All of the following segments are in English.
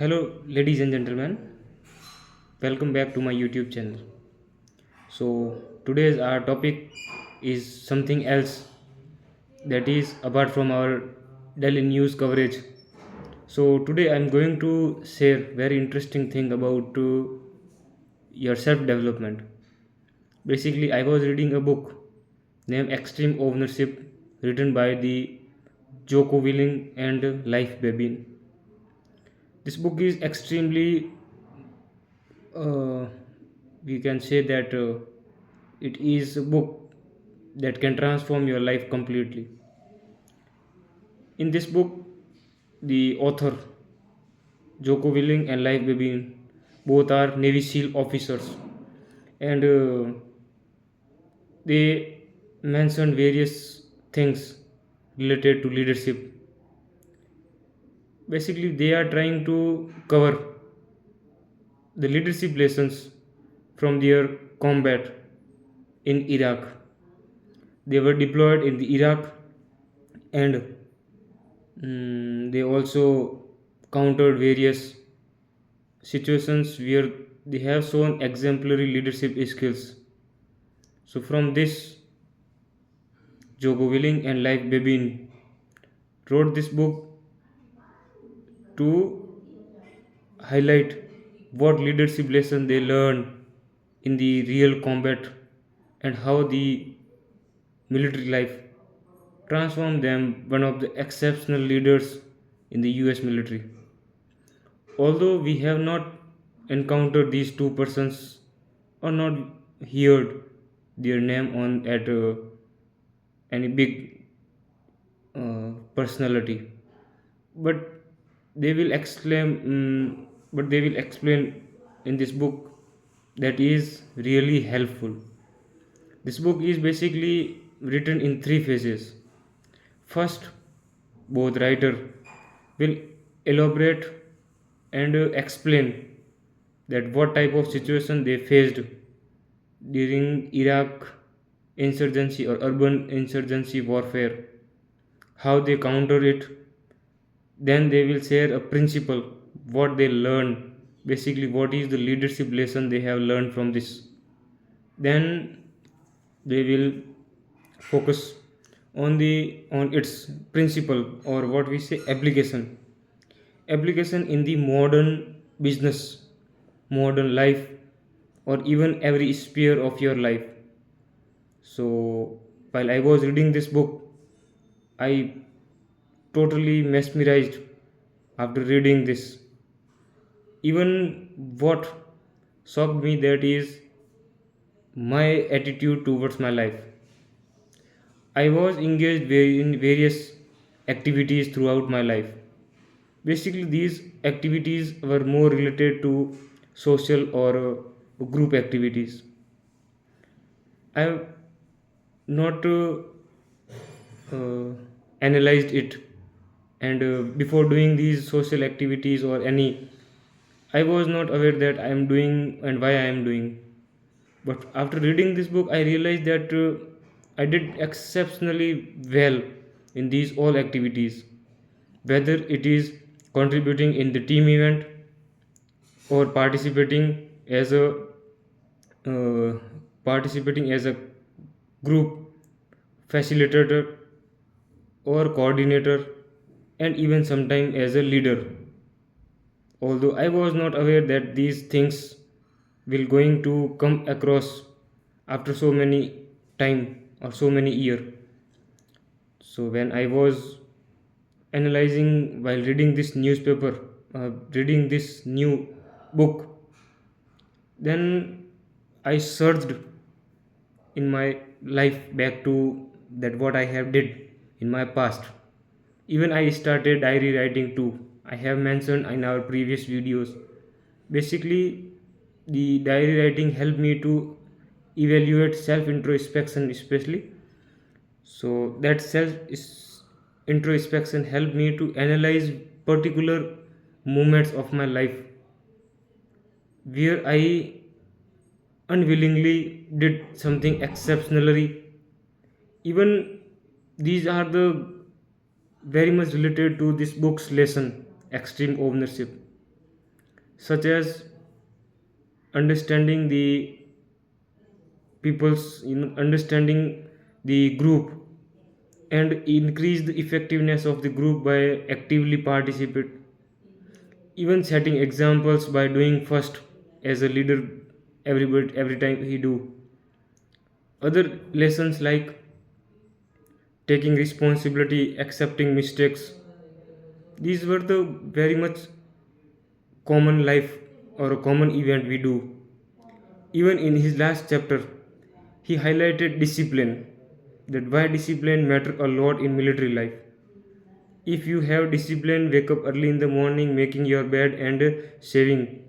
Hello, ladies and gentlemen. Welcome back to my YouTube channel. Today's our topic is something else that is apart from our daily news coverage. Today I'm going to share very interesting thing about your self development. Basically, I was reading a book named Extreme Ownership, written by the Jocko Willing and Life Babin. This book is extremely uh, we can say that it is a book that can transform your life completely. In this book, the author Jocko Willing and Life Babin both are Navy SEAL officers, and they mentioned various things related to leadership. Basically, they are trying to cover the leadership lessons from their combat in Iraq. They were deployed in the Iraq, and they also countered various situations where they have shown exemplary leadership skills. So from this, Jocko Willing and Life Babin wrote this book to highlight what leadership lesson they learned in the real combat and how the military life transformed them one of the exceptional leaders in the US military. Although we have not encountered these two persons or not heard their name on at any big personality, but they will exclaim. But they will explain in this book that is really helpful. This book is basically written in three phases. First, both writer will elaborate and explain that what type of situation they faced during Iraq insurgency or urban insurgency warfare, how they counter it. Then they will share a principle, what they learned, basically what is the leadership lesson they have learned from this. Then they will focus on its principle, or what we say application in the modern business, modern life, or even every sphere of your life. So while I was reading this book, I totally mesmerized after reading this. Even what shocked me that is my attitude towards my life. I was engaged in various activities throughout my life. Basically, these activities were more related to social or group activities. I have not uh, analyzed it, and before doing these social activities or any, I was not aware that I am doing and why I am doing. But after reading this book, I realized that I did exceptionally well in these all activities, whether it is contributing in the team event or uh, participating as a group facilitator or coordinator, and even sometimes as a leader. Although I was not aware that these things will going to come across after so many time or so many year. So when I was analyzing while reading this newspaper, reading this new book, then I searched in my life back to that what I have did in my past. Even I started diary writing too. I have mentioned in our previous videos. Basically, the diary writing helped me to evaluate self introspection, especially. So that introspection helped me to analyze particular moments of my life where I unwillingly did something exceptionally. Even these are the very much related to this book's lesson, extreme ownership. such as understanding the understanding the group, and increase the effectiveness of the group by actively participate, even setting examples by doing first as a leader every time he do. Other lessons like taking responsibility, accepting mistakes, these were the very much common life or a common event we do. Even in his last chapter, he highlighted discipline, that why discipline matter a lot in military life. If you have discipline, wake up early in the morning, making your bed and shaving.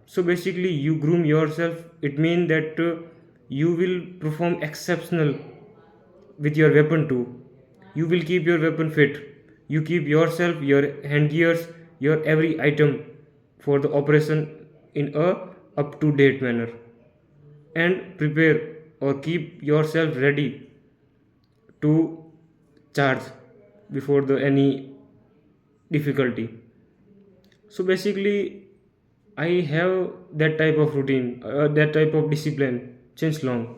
So basically, you groom yourself. It means that you will perform exceptional with your weapon too. You will keep your weapon fit. You keep yourself, your hand gears, your every item for the operation in a up to date manner, and prepare or keep yourself ready to charge before the any difficulty. So basically, I have that type of routine, that type of discipline since long.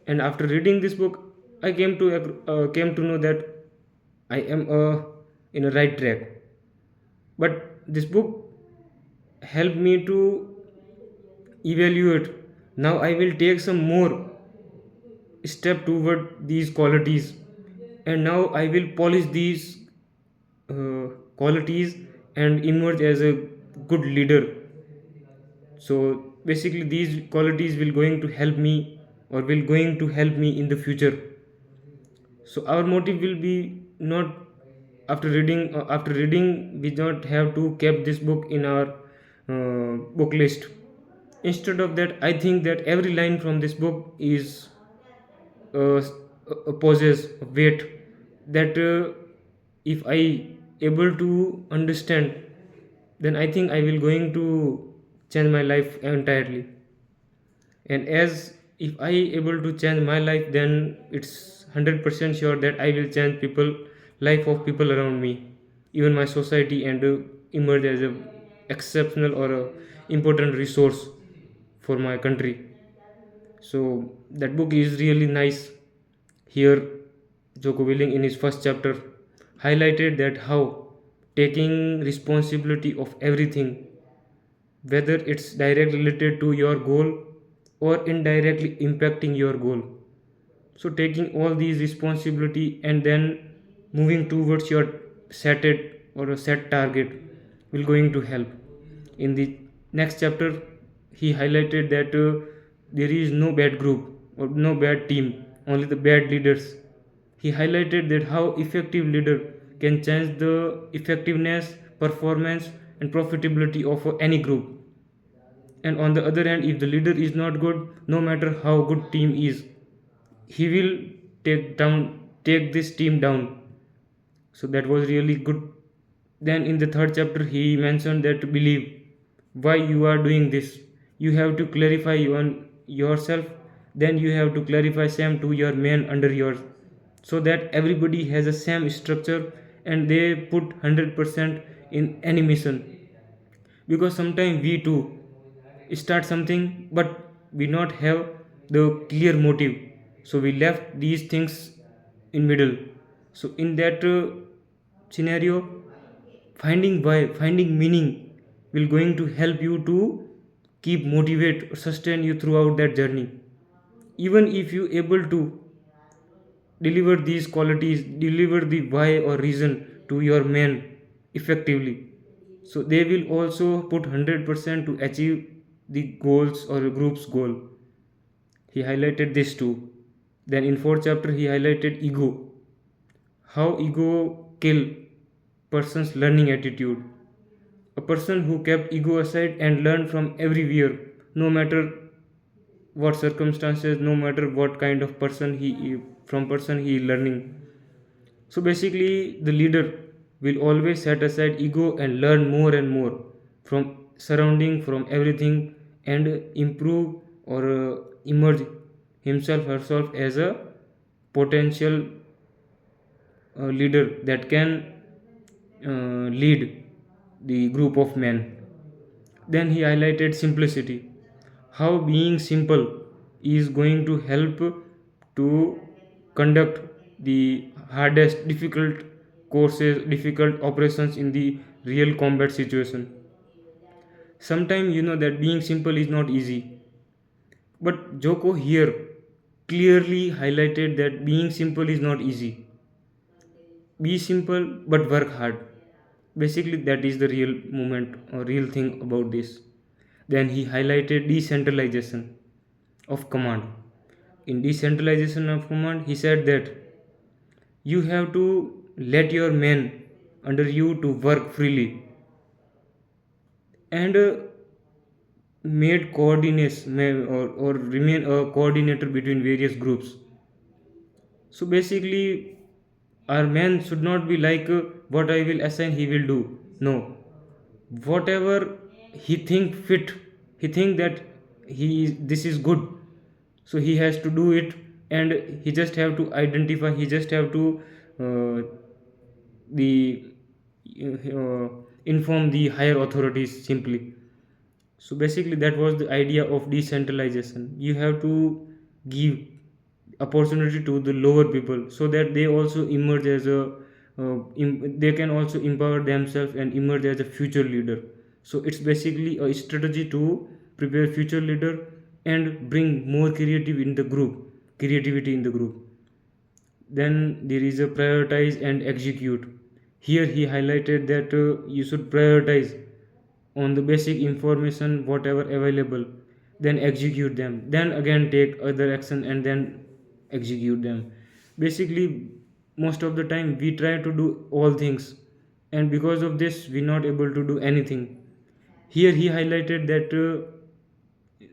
And after reading this book, I came to know that I am in a right track. But this book helped me to evaluate. Now I will take some more step toward these qualities, and now I will polish these qualities and emerge as a good leader. So basically these qualities will going to help me, or will going to help me in the future. So our motive will be not, after reading we don't have to keep this book in our book list. Instead of that, I think that every line from this book is uh, possess weight, that if I able to understand, then I think I will going to change my life entirely. And as if I able to change my life, then it's 100% sure that I will change people, life of people around me, even my society, and emerge as a exceptional or a important resource for my country. So that book is really nice. Here Jocko Willing in his first chapter highlighted that how taking responsibility of everything, whether it's directly related to your goal or indirectly impacting your goal, so taking all these responsibility and then moving towards your set it or a set target will going to help. In the next chapter, he highlighted that there is no bad group or no bad team, only the bad leaders. He highlighted that how effective leader can change the effectiveness, performance, and profitability of any group. And on the other hand, if the leader is not good, no matter how good team is, he will take this team down. So that was really good. Then in the third chapter, he mentioned that believe why you are doing this. You have to clarify on yourself, then you have to clarify same to your men under yours, so that everybody has a same structure and they put 100% in any mission. Because sometimes we too start something, but we not have the clear motive, so we left these things in middle. So in that scenario, finding why, finding meaning will going to help you to keep motivate or sustain you throughout that journey. Even if you able to deliver these qualities, deliver the why or reason to your men effectively, so they will also put 100% to achieve the goals or a group's goal. He highlighted this too. Then in fourth chapter, he highlighted ego, how ego kill person's learning attitude. A person who kept ego aside and learned from everywhere, no matter what circumstances, no matter what kind of person he learning. So basically, the leader will always set aside ego and learn more and more from surrounding, from everything, and improve or emerge himself herself as a potential leader that can lead the group of men. Then he highlighted simplicity, how being simple is going to help to conduct the hardest, difficult courses, difficult operations in the real combat situation. Sometimes you know that being simple is not easy, but Joko here clearly highlighted that being simple is not easy. Be simple but work hard. Basically, that is the real moment or real thing about this. Then he highlighted decentralization of command. In decentralization of command, he said that you have to let your men under you to work freely and made coordinates or remain a coordinator between various groups. So basically, our man should not be like what I will assign he will do. No, whatever he think fit, he think that this is good, so he has to do it, and he just have to identify, he just have to uh, the inform the higher authorities simply. So basically that was the idea of decentralization. You have to give opportunity to the lower people so that they also emerge as a they can also empower themselves and emerge as a future leader. So it's basically a strategy to prepare future leader and bring more creativity in the group. Then there is a prioritize and execute. Here he highlighted that you should prioritize on the basic information whatever available, then execute them, then again take other action and then execute them. Basically, most of the time we try to do all things, and because of this we not able to do anything. Here he highlighted that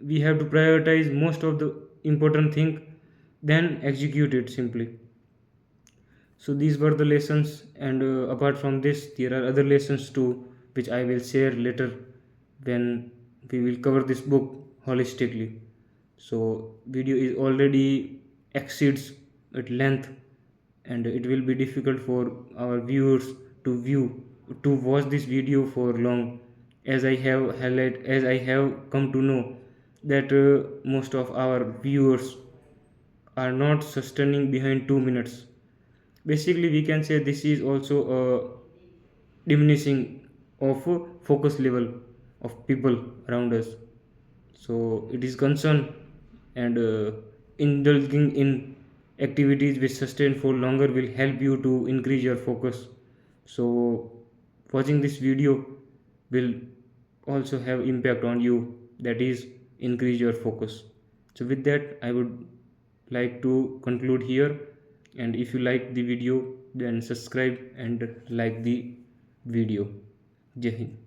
we have to prioritize most of the important thing, then execute it simply. So these were the lessons, and apart from this there are other lessons too, which I will share later when we will cover this book holistically. So video is already exceeds at length, and it will be difficult for our viewers to watch this video for long, as I have come to know that most of our viewers are not sustaining behind 2 minutes. Basically we can say this is also a diminishing of focus level of people around us. So it is concern, and indulging in activities which sustain for longer will help you to increase your focus. So watching this video will also have impact on you, that is increase your focus. So with that I would like to conclude here, and if you like the video then subscribe and like the video. Jai Hind.